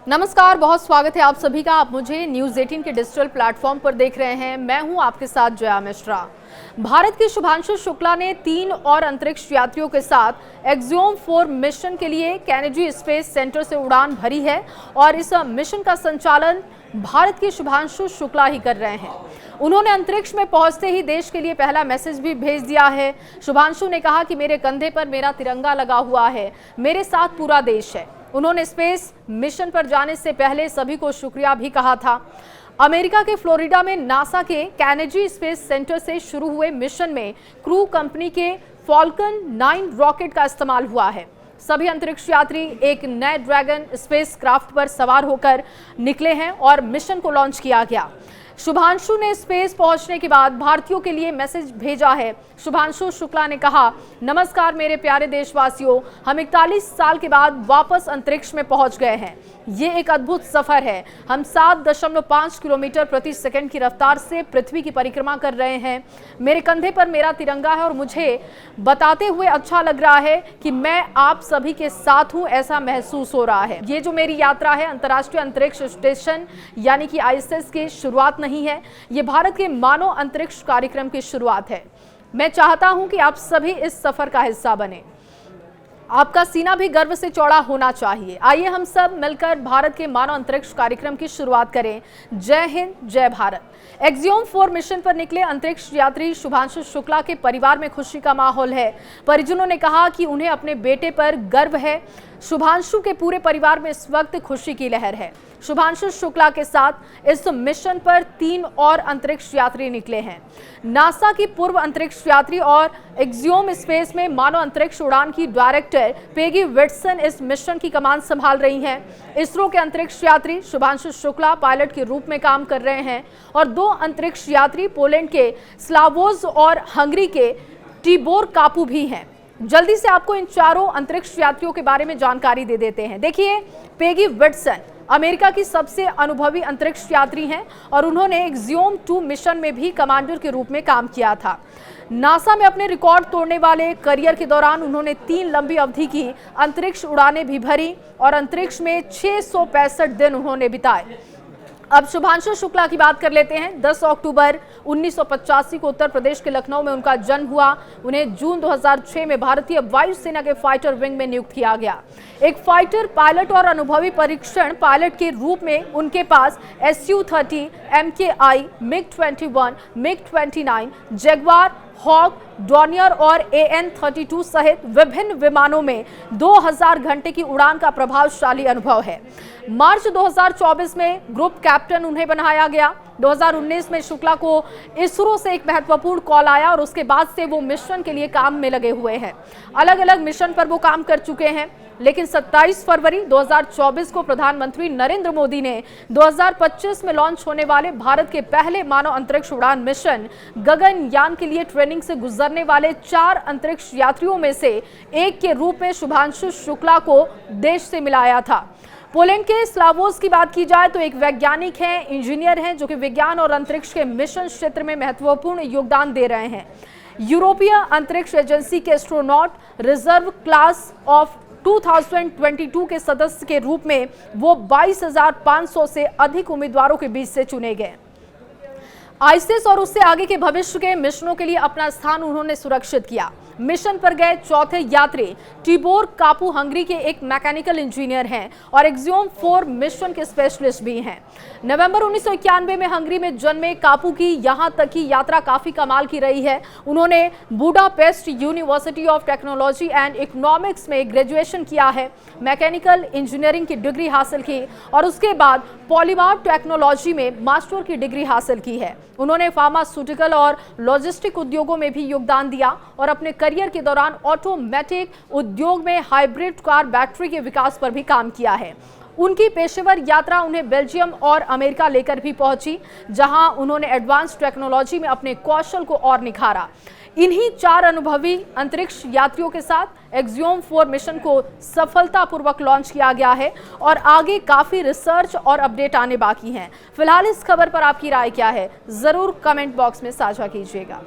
नमस्कार, बहुत स्वागत है आप सभी का। आप मुझे न्यूज़ 18 के डिजिटल प्लेटफॉर्म पर देख रहे हैं। मैं हूं आपके साथ जया मिश्रा। भारत के शुभांशु शुक्ला ने 3 और अंतरिक्ष यात्रियों के साथ एक्सियोम 4 मिशन के लिए केनेडी स्पेस सेंटर से उड़ान भरी है और इस मिशन का संचालन भारत के शुभांशु शुक्ला ही कर रहे हैं। उन्होंने अंतरिक्ष में पहुंचते ही देश के लिए पहला मैसेज भी भेज दिया है। शुभांशु ने कहा कि मेरे कंधे पर मेरा तिरंगा लगा हुआ है, मेरे साथ पूरा देश है। उन्होंने स्पेस मिशन पर जाने से पहले सभी को शुक्रिया भी कहा था। अमेरिका के फ्लोरिडा में नासा के केनेडी स्पेस सेंटर से शुरू हुए मिशन में क्रू कंपनी के फॉल्कन 9 रॉकेट का इस्तेमाल हुआ है। सभी अंतरिक्ष यात्री एक नए ड्रैगन स्पेस क्राफ्ट पर सवार होकर निकले हैं और मिशन को लॉन्च किया गया। शुभांशु ने स्पेस पहुंचने के बाद भारतीयों के लिए मैसेज भेजा है। शुभांशु शुक्ला ने कहा, नमस्कार मेरे प्यारे देशवासियों, हम 41 साल के बाद वापस अंतरिक्ष में पहुंच गए हैं। ये एक अद्भुत सफर है। हम 7.5 किलोमीटर प्रति सेकंड की रफ्तार से पृथ्वी की परिक्रमा कर रहे हैं। मेरे कंधे पर मेरा तिरंगा है और मुझे बताते हुए अच्छा लग रहा है कि मैं आप सभी के साथ हूं, ऐसा महसूस हो रहा है। ये जो मेरी यात्रा है अंतर्राष्ट्रीय अंतरिक्ष स्टेशन यानी कि ISS की शुरुआत नहीं है, ये भारत के मानव अंतरिक्ष कार्यक्रम की शुरुआत है। मैं चाहता हूं कि आप सभी इस सफर का हिस्सा बने। आपका सीना भी गर्व से चौड़ा होना चाहिए। आइए हम सब मिलकर भारत के मानव अंतरिक्ष कार्यक्रम की शुरुआत करें। जय हिंद, जय भारत। एक्सियोम 4 मिशन पर निकले अंतरिक्ष यात्री शुभांशु शुक्ला के परिवार में खुशी का माहौल है। परिजनों ने कहा कि उन्हें अपने बेटे पर गर्व है। शुभांशु के पूरे परिवार में इस वक्त खुशी की लहर है। शुभांशु शुक्ला के साथ इस मिशन पर 3 और अंतरिक्ष यात्री निकले हैं। नासा की पूर्व अंतरिक्ष यात्री और एक्सियोम स्पेस में मानव अंतरिक्ष उड़ान की डायरेक्टर पेगी विट्सन इस मिशन की कमान संभाल रही हैं। इसरो के अंतरिक्ष यात्री शुभांशु शुक्ला पायलट के रूप में काम कर रहे हैं और 2 अंतरिक्ष यात्री पोलैंड के स्लावोज और हंगरी के टिबोर कापू भी हैं। जल्दी से आपको इन चारों अंतरिक्ष यात्रियों के बारे में जानकारी दे देते हैं। देखिए, पेगी विट्सन अमेरिका की सबसे अनुभवी अंतरिक्ष यात्री हैं और उन्होंने एक्सियोम 2 मिशन में भी कमांडर के रूप में काम किया था। नासा में अपने रिकॉर्ड तोड़ने वाले करियर के दौरान उन्होंने 3 लंबी अवधि की अंतरिक्ष उड़ानें भी भरी और अंतरिक्ष में 665 दिन उन्होंने बिताए। अब शुभांशु शुक्ला की बात कर लेते हैं। 10 अक्टूबर 1985 को उत्तर प्रदेश के लखनऊ में उनका जन्म हुआ। उन्हें जून 2006 में भारतीय वायुसेना के फाइटर विंग में नियुक्त किया गया। एक फाइटर पायलट और अनुभवी परीक्षण पायलट के रूप में उनके पास Su-30, MKI, MiG-21, MiG-29, Jaguar, Hawk, Dornier और AN-32 सहित विभिन्न विमानों में 2000 घंटे की उड़ान का प्रभावशाली अनुभव है। मार्च 2024 में ग्रुप कैप्टन उन्हें बनाया गया। 2019 में शुक्ला को इसरो से एक महत्वपूर्ण कॉल आया और उसके बाद से वो मिशन के लिए काम में लगे हुए हैं। अलग अलग मिशन पर वो काम कर चुके हैं, लेकिन 27 फरवरी 2024 को प्रधानमंत्री नरेंद्र मोदी ने 2025 में लॉन्च होने वाले भारत के पहले मानव अंतरिक्ष उड़ान मिशन गगनयान के लिए ट्रेनिंग से गुजरने वाले 4 अंतरिक्ष यात्रियों में से एक के रूप में शुभांशु शुक्ला को देश से मिलाया था। पोलैंड के स्लावोस की बात की जाए तो एक वैज्ञानिक हैं, इंजीनियर हैं जो कि विज्ञान और अंतरिक्ष के मिशन क्षेत्र में महत्वपूर्ण योगदान दे रहे हैं। यूरोपीय अंतरिक्ष एजेंसी के एस्ट्रोनॉट रिजर्व क्लास ऑफ 2022 के सदस्य के रूप में वो 22,500 से अधिक उम्मीदवारों के बीच से चुने गए। ISS और उससे आगे के भविष्य के मिशनों के लिए अपना स्थान उन्होंने सुरक्षित किया। मिशन पर गए चौथे यात्री टिबोर कापू हंगरी के एक मैकेनिकल इंजीनियर हैं और एक्सियोम 4 मिशन के स्पेशलिस्ट भी हैं। नवंबर 1991 में हंगरी में जन्मे कापू की यहां तक की यात्रा काफी कमाल की रही है। उन्होंने Budapest university of technology and economics में ग्रेजुएशन किया है, मैकेनिकल इंजीनियरिंग की डिग्री हासिल की और उसके बाद पॉलीमर टेक्नोलॉजी में मास्टर की डिग्री हासिल की है। उन्होंने फार्मास्यूटिकल और लॉजिस्टिक उद्योगों में भी योगदान दिया और अपने करियर के दौरान ऑटोमेटिक उद्योग में हाइब्रिड कार बैटरी के विकास पर भी काम किया है। उनकी पेशेवर यात्रा उन्हें बेल्जियम और अमेरिका लेकर भी पहुंची, जहां उन्होंने एडवांस टेक्नोलॉजी में अपने कौशल को और निखारा। इन्हीं 4 अनुभवी अंतरिक्ष यात्रियों के साथ एक्सियोम 4 मिशन को सफलतापूर्वक लॉन्च किया गया है और आगे काफी रिसर्च और अपडेट आने बाकी हैं। फिलहाल इस खबर पर आपकी राय क्या है, जरूर कमेंट बॉक्स में साझा कीजिएगा।